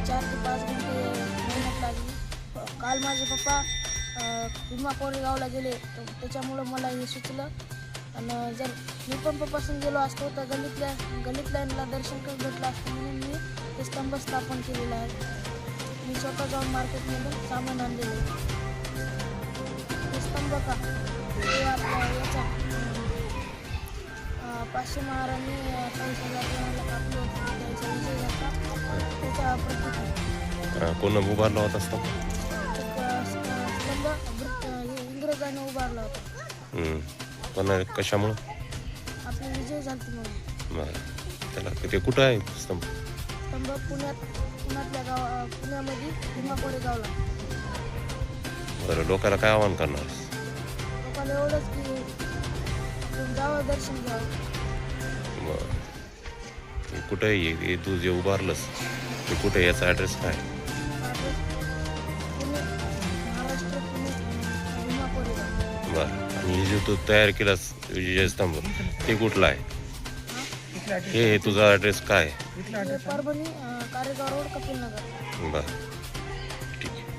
4 ते 5 घंटे मेहनत लागली. काल माझे पप्पा भीमा कोरेगावला गेले, तर त्याच्यामुळं मला हे सुचलं. आणि जर मी पण पप्पासून गेलो असतो तर गलितल्यांना दर्शन करत भेटलं असतं, म्हणून मी हे स्तंभ स्थापन केलेलं आहे. मी स्वतः जाऊन मार्केटमधून सामान आणलेलं आहे. हे स्तंभ का हे आपल्या याचा 500 महारांनी 40,000 जणांना कापलं होतं, त्याचा विजय झाला. त्याच्या प्रतीक आहे. कोण उभारला होता स्तंभ? स्तंभ इंग्रजांनी उभारला होता. पण कशामुळं? आपली विजय झाली म्हणून. बरं, त्याला ते कुठं आहे स्तंभ? स्तंभ पुण्यामध्ये भीमा कोरेगावला. बरं, लोकांना काय आव्हान करणार? लोकांना एवढंच की आपण जावं, दर्शन घ्यावं. बरं, हे कुठं आहे हे तू जे उभारलंस ते कुठं आहे, याचा ॲड्रेस काय? पुणे, महाराष्ट्र, पुणे, भीमा कोरेगाव. बरं, आणि हे जे तू तयार केलास विजय स्तंभ ते कुठलं आहे? हे तुझा ॲड्रेस काय आहे? परभणी, कारेगाव रोड, कपिलनगर. बरं.